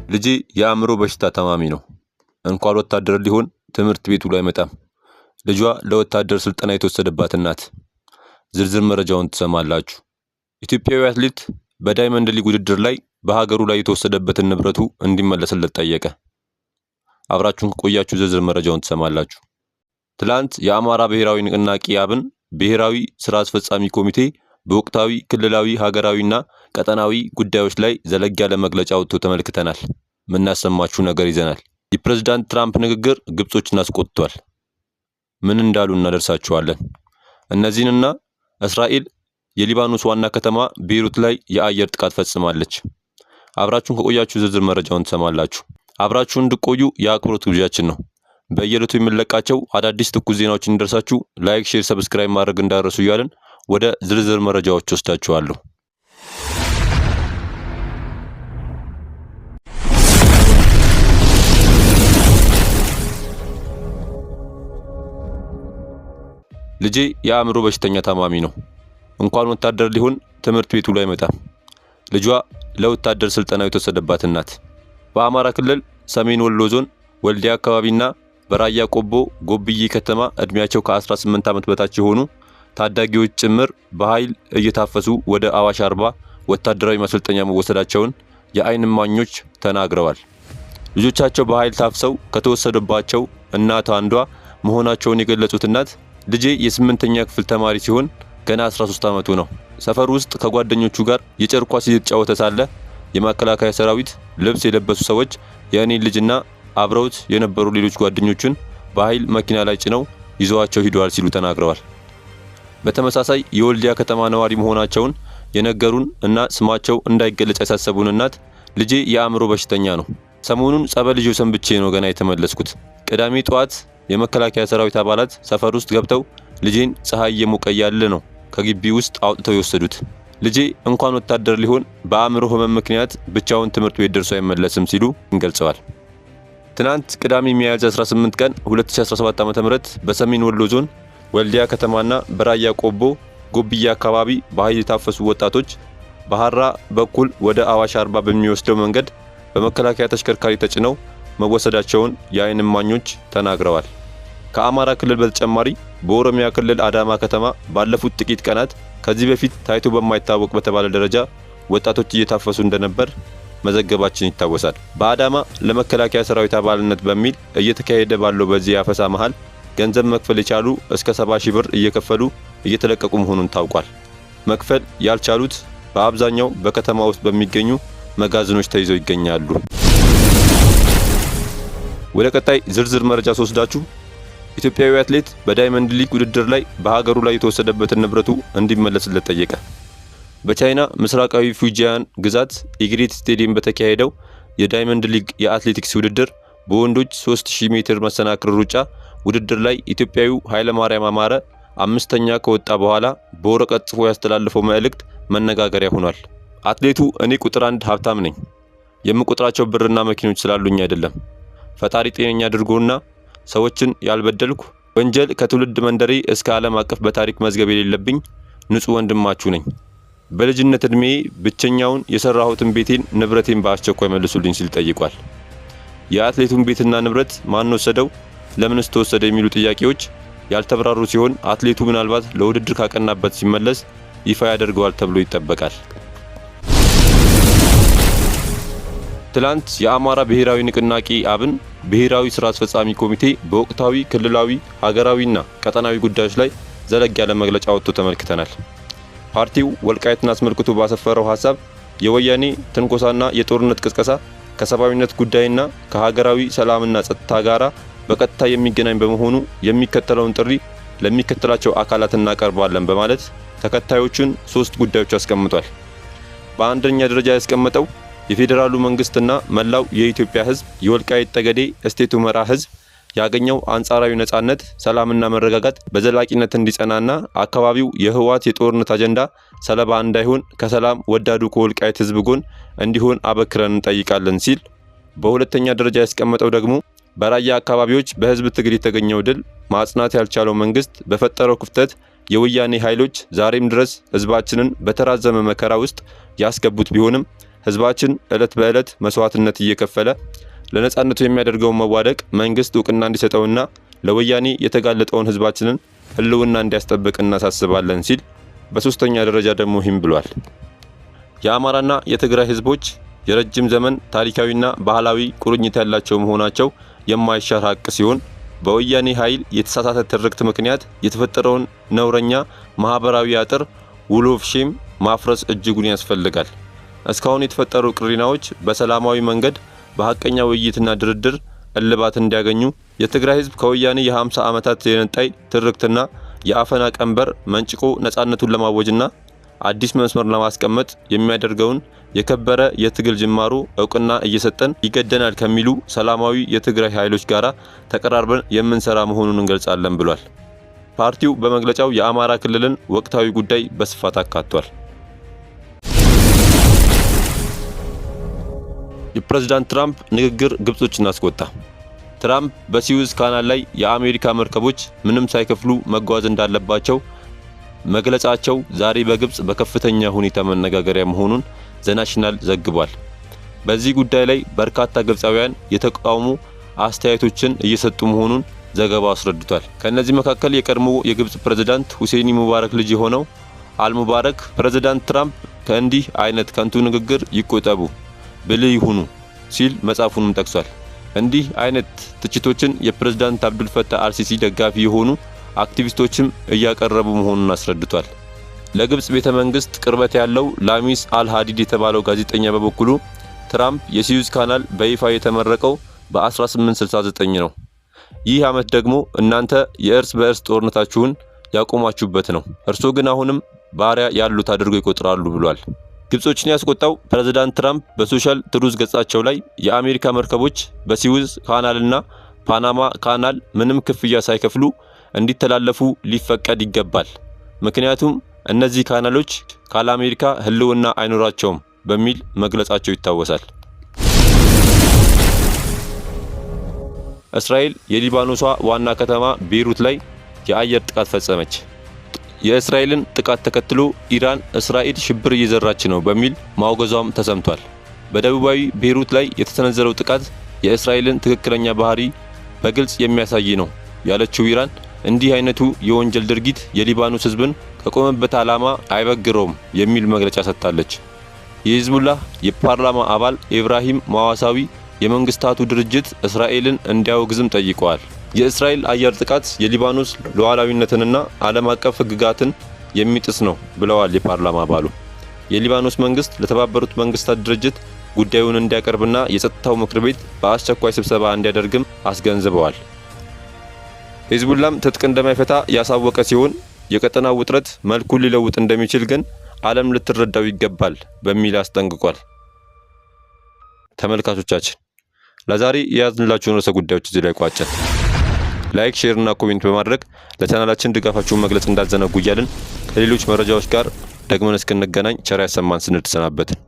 ልጄ የአእምሮ በሽታ ታማሚ ነው። እንኳን ወታደር ሊሆን ትምህርት ቤቱ ላይ አይመጣም። ልጇ ለወታደር ስልጠና የተወሰደባት ናት። ዝርዝር መረጃውን ትሰማላችሁ። ኢትዮጵያዊ አትሌት በዳይመንድ ሊግ ውድድር ላይ በሀገሩ ላይ የተወሰደበትን ንብረቱ እንዲመለስለት ጠየቀ። አብራችሁን ከቆያችሁ ዝርዝር መረጃውን ትሰማላችሁ። ትላንት የአማራ ብሔራዊ ንቅናቄ አብን ብሔራዊ ስራ አስፈጻሚ ኮሚቴ በወቅታዊ ክልላዊ ሀገራዊና ቀጠናዊ ጉዳዮች ላይ ዘለግ ያለ መግለጫ አውጥቶ ተመልክተናል። ምናሰማችሁ ነገር ይዘናል። የፕሬዝዳንት ትራምፕ ንግግር ግብጾችን አስቆጥቷል። ምን እንዳሉ እናደርሳችኋለን። እነዚህንና እስራኤል የሊባኖስ ዋና ከተማ ቤይሩት ላይ የአየር ጥቃት ፈጽማለች። አብራችሁን ከቆያችሁ ዝርዝር መረጃውን ትሰማላችሁ። አብራችሁን እንድትቆዩ የአክብሮት ግብዣችን ነው። በየዕለቱ የምንለቃቸው አዳዲስ ትኩስ ዜናዎች እንዲደርሳችሁ ላይክ፣ ሼር፣ ሰብስክራይብ ማድረግ እንዳትረሱ እያልን ወደ ዝርዝር መረጃዎች ወስዳችኋለሁ። ልጄ የአእምሮ በሽተኛ ታማሚ ነው። እንኳን ወታደር ሊሆን ትምህርት ቤቱ ላይ አይመጣም። ልጇ ለወታደር ስልጠና የተወሰደባት ናት። በአማራ ክልል ሰሜን ወሎ ዞን ወልዲያ አካባቢና በራያ ቆቦ ጎብዬ ከተማ እድሜያቸው ከ18 ዓመት በታች የሆኑ ታዳጊዎች ጭምር በኃይል እየታፈሱ ወደ አዋሽ አርባ ወታደራዊ ማሰልጠኛ መወሰዳቸውን የዓይን እማኞች ተናግረዋል። ልጆቻቸው በኃይል ታፍሰው ከተወሰደባቸው እናት አንዷ መሆናቸውን የገለጹት እናት ልጄ የ8ኛ ክፍል ተማሪ ሲሆን ገና 13 ዓመቱ ነው። ሰፈር ውስጥ ከጓደኞቹ ጋር የጨርቅ ኳስ እየተጫወተ ሳለ የመከላከያ ሰራዊት ልብስ የለበሱ ሰዎች የእኔን ልጅና አብረውት የነበሩ ሌሎች ጓደኞቹን በኃይል መኪና ላይ ጭነው ይዘዋቸው ሂደዋል ሲሉ ተናግረዋል። በተመሳሳይ የወልዲያ ከተማ ነዋሪ መሆናቸውን የነገሩን እና ስማቸው እንዳይገለጽ ያሳሰቡን እናት ልጄ የአእምሮ በሽተኛ ነው። ሰሞኑን ጸበል ይዤው ሰንብቼ ነው ገና የተመለስኩት። ቅዳሜ ጠዋት የመከላከያ ሰራዊት አባላት ሰፈር ውስጥ ገብተው ልጄን ፀሐይ እየሞቀ ያለ ነው ከግቢ ውስጥ አውጥተው የወሰዱት። ልጄ እንኳን ወታደር ሊሆን በአእምሮ ህመም ምክንያት ብቻውን ትምህርት ቤት ደርሶ አይመለስም ሲሉ ገልጸዋል። ትናንት ቅዳሜ ሚያዝያ 18 ቀን 2017 ዓ.ም በሰሜን ወሎ ዞን ወልዲያ ከተማና በራያ ቆቦ ጎብዬ አካባቢ በኃይል የታፈሱ ወጣቶች በሐራ በኩል ወደ አዋሽ አርባ በሚወስደው መንገድ በመከላከያ ተሽከርካሪ ተጭነው መወሰዳቸውን የዓይን እማኞች ተናግረዋል። ከአማራ ክልል በተጨማሪ በኦሮሚያ ክልል አዳማ ከተማ ባለፉት ጥቂት ቀናት ከዚህ በፊት ታይቶ በማይታወቅ በተባለ ደረጃ ወጣቶች እየታፈሱ እንደነበር መዘገባችን ይታወሳል። በአዳማ ለመከላከያ ሰራዊት አባልነት በሚል እየተካሄደ ባለው በዚህ አፈሳ መሃል ገንዘብ መክፈል የቻሉ እስከ 70 ሺህ ብር እየከፈሉ እየተለቀቁ መሆኑን ታውቋል። መክፈል ያልቻሉት በአብዛኛው በከተማ ውስጥ በሚገኙ መጋዘኖች ተይዘው ይገኛሉ። ወደ ቀጣይ ዝርዝር መረጃ ወስዳችሁ ኢትዮጵያዊ አትሌት በዳይመንድ ሊግ ውድድር ላይ በሀገሩ ላይ የተወሰደበትን ንብረቱ እንዲመለስለት ጠየቀ። በቻይና ምስራቃዊ ፉጂያን ግዛት ኢግሪት ስቴዲየም በተካሄደው የዳይመንድ ሊግ የአትሌቲክስ ውድድር በወንዶች 3000 ሜትር መሰናክል ሩጫ ውድድር ላይ ኢትዮጵያዊው ኃይለማርያም አማረ አምስተኛ ከወጣ በኋላ በወረቀት ጽፎ ያስተላለፈው መልእክት መነጋገሪያ ሆኗል። አትሌቱ እኔ ቁጥር 1 ሀብታም ነኝ፣ የምቆጥራቸው ብርና መኪኖች ስላሉኝ አይደለም፣ ፈጣሪ ጤነኛ አድርጎና ሰዎችን ያልበደልኩ ወንጀል ከትውልድ መንደሬ እስከ ዓለም አቀፍ በታሪክ መዝገብ የሌለብኝ ንጹህ ወንድማችሁ ነኝ። በልጅነት እድሜ ብቸኛውን የሰራሁትን ቤቴን ንብረቴን በአስቸኳይ መልሱልኝ ሲል ጠይቋል። የአትሌቱን ቤትና ንብረት ማን ወሰደው፣ ለምንስ ተወሰደ የሚሉ ጥያቄዎች ያልተብራሩ ሲሆን አትሌቱ ምናልባት ለውድድር ካቀናበት ሲመለስ ይፋ ያደርገዋል ተብሎ ይጠበቃል። ትላንት የአማራ ብሔራዊ ንቅናቄ አብን ብሔራዊ ስራ አስፈጻሚ ኮሚቴ በወቅታዊ ክልላዊ ሀገራዊና ቀጠናዊ ጉዳዮች ላይ ዘለግ ያለ መግለጫ ወጥቶ ተመልክተናል። ፓርቲው ወልቃይትን አስመልክቶ ባሰፈረው ሐሳብ የወያኔ ትንኮሳና የጦርነት ቅስቀሳ ከሰብአዊነት ጉዳይና ከሀገራዊ ሰላምና ጸጥታ ጋራ በቀጥታ የሚገናኝ በመሆኑ የሚከተለውን ጥሪ ለሚከተላቸው አካላት እናቀርባለን በማለት ተከታዮቹን 3 ጉዳዮች አስቀምጧል። በአንደኛ ደረጃ ያስቀመጠው የፌዴራሉ መንግስትና መላው የኢትዮጵያ ህዝብ የወልቃይት ጠገዴ እስቴት ሁመራ ህዝብ ያገኘው አንጻራዊ ነጻነት፣ ሰላምና መረጋጋት በዘላቂነት እንዲጸናና አካባቢው የህወሓት የጦርነት አጀንዳ ሰለባ እንዳይሆን ከሰላም ወዳዱ ከወልቃይት ህዝብ ጎን እንዲሆን አበክረን እንጠይቃለን ሲል፣ በሁለተኛ ደረጃ ያስቀመጠው ደግሞ በራያ አካባቢዎች በህዝብ ትግል የተገኘው ድል ማጽናት ያልቻለው መንግስት በፈጠረው ክፍተት የወያኔ ኃይሎች ዛሬም ድረስ ህዝባችንን በተራዘመ መከራ ውስጥ ያስገቡት ቢሆንም ህዝባችን ዕለት በዕለት መስዋዕትነት እየከፈለ ለነጻነቱ የሚያደርገውን መዋደቅ መንግስት እውቅና እንዲሰጠውና ለወያኔ የተጋለጠውን ህዝባችንን ህልውና እንዲያስጠብቅ እናሳስባለን ሲል በሶስተኛ ደረጃ ደግሞ ይህም ብሏል። የአማራና የትግራይ ህዝቦች የረጅም ዘመን ታሪካዊና ባህላዊ ቁርኝት ያላቸው መሆናቸው የማይሻር ሀቅ ሲሆን በወያኔ ኃይል የተሳሳተ ትርክት ምክንያት የተፈጠረውን ነውረኛ ማህበራዊ አጥር ውል ኦፍ ሼም ማፍረስ እጅጉን ያስፈልጋል። እስካሁን የተፈጠሩ ቅሪናዎች በሰላማዊ መንገድ በሐቀኛ ውይይትና ድርድር እልባት እንዲያገኙ የትግራይ ህዝብ ከወያኔ የ50 ዓመታት የነጣይ ትርክትና የአፈና ቀንበር መንጭቆ ነጻነቱን ለማወጅና አዲስ መስመር ለማስቀመጥ የሚያደርገውን የከበረ የትግል ጅማሮ እውቅና እየሰጠን ይገደናል ከሚሉ ሰላማዊ የትግራይ ኃይሎች ጋራ ተቀራርበን የምንሰራ መሆኑን እንገልጻለን ብሏል። ፓርቲው በመግለጫው የአማራ ክልልን ወቅታዊ ጉዳይ በስፋት አካቷል። የፕሬዝዳንት ትራምፕ ንግግር ግብጾችን አስቆጣ። ትራምፕ በሲዩዝ ካናል ላይ የአሜሪካ መርከቦች ምንም ሳይከፍሉ መጓዝ እንዳለባቸው መግለጻቸው ዛሬ በግብጽ በከፍተኛ ሁኔታ መነጋገሪያ መሆኑን ዘናሽናል ዘግቧል። በዚህ ጉዳይ ላይ በርካታ ግብጻውያን የተቃውሞ አስተያየቶችን እየሰጡ መሆኑን ዘገባው አስረድቷል። ከነዚህ መካከል የቀድሞ የግብጽ ፕሬዝዳንት ሁሴኒ ሙባረክ ልጅ የሆነው አልሙባረክ ፕሬዝዳንት ትራምፕ ከእንዲህ አይነት ከንቱ ንግግር ይቆጠቡ፣ ብልህ ይሁኑ ሲል መጻፉንም ጠቅሷል። እንዲህ አይነት ትችቶችን የፕሬዝዳንት አብዱል ፈታህ አልሲሲ ደጋፊ የሆኑ አክቲቪስቶችም እያቀረቡ መሆኑን አስረድቷል። ለግብጽ ቤተ መንግስት ቅርበት ያለው ላሚስ አልሃዲድ የተባለው ጋዜጠኛ በበኩሉ ትራምፕ የሲዩዝ ካናል በይፋ የተመረቀው በ1869 ነው። ይህ ዓመት ደግሞ እናንተ የእርስ በእርስ ጦርነታችሁን ያቆማችሁበት ነው። እርሶ ግን አሁንም ባሪያ ያሉት አድርገው ይቆጥራሉ ብሏል። ግብጾችን ያስቆጣው ፕሬዝዳንት ትራምፕ በሶሻል ትሩዝ ገጻቸው ላይ የአሜሪካ መርከቦች በሲዩዝ ካናልና ፓናማ ካናል ምንም ክፍያ ሳይከፍሉ እንዲተላለፉ ሊፈቀድ ይገባል፣ ምክንያቱም እነዚህ ካናሎች ካለ አሜሪካ ህልውና አይኖራቸውም በሚል መግለጻቸው ይታወሳል። እስራኤል የሊባኖሷ ዋና ከተማ ቤይሩት ላይ የአየር ጥቃት ፈጸመች። የእስራኤልን ጥቃት ተከትሎ ኢራን እስራኤል ሽብር እየዘራች ነው በሚል ማውገዟም ተሰምቷል። በደቡባዊ ቤይሩት ላይ የተሰነዘረው ጥቃት የእስራኤልን ትክክለኛ ባህሪ በግልጽ የሚያሳይ ነው ያለችው ኢራን እንዲህ አይነቱ የወንጀል ድርጊት የሊባኖስ ህዝብን ከቆመበት ዓላማ አይበግረውም የሚል መግለጫ ሰጥታለች። የሂዝቡላህ የፓርላማ አባል ኢብራሂም ማዋሳዊ የመንግስታቱ ድርጅት እስራኤልን እንዲያወግዝም ጠይቀዋል። የእስራኤል አየር ጥቃት የሊባኖስ ሉዓላዊነትንና ዓለም አቀፍ ህግጋትን የሚጥስ ነው ብለዋል የፓርላማ አባሉ። የሊባኖስ መንግስት ለተባበሩት መንግስታት ድርጅት ጉዳዩን እንዲያቀርብና የጸጥታው ምክር ቤት በአስቸኳይ ስብሰባ እንዲያደርግም አስገንዝበዋል። ሂዝቡላም ትጥቅ እንደማይፈታ ያሳወቀ ሲሆን የቀጠናው ውጥረት መልኩን ሊለውጥ እንደሚችል ግን ዓለም ልትረዳው ይገባል በሚል አስጠንቅቋል። ተመልካቾቻችን ለዛሬ የያዝንላችሁን ርዕሰ ጉዳዮች እዚህ ላይ ቋጨን። ላይክ፣ ሼር እና ኮሜንት በማድረግ ለቻናላችን ድጋፋችሁን መግለጽ እንዳትዘነጉ እያልን ከሌሎች መረጃዎች ጋር ደግመን እስክንገናኝ ቸር ያሰማን ስንል ተሰናበትን።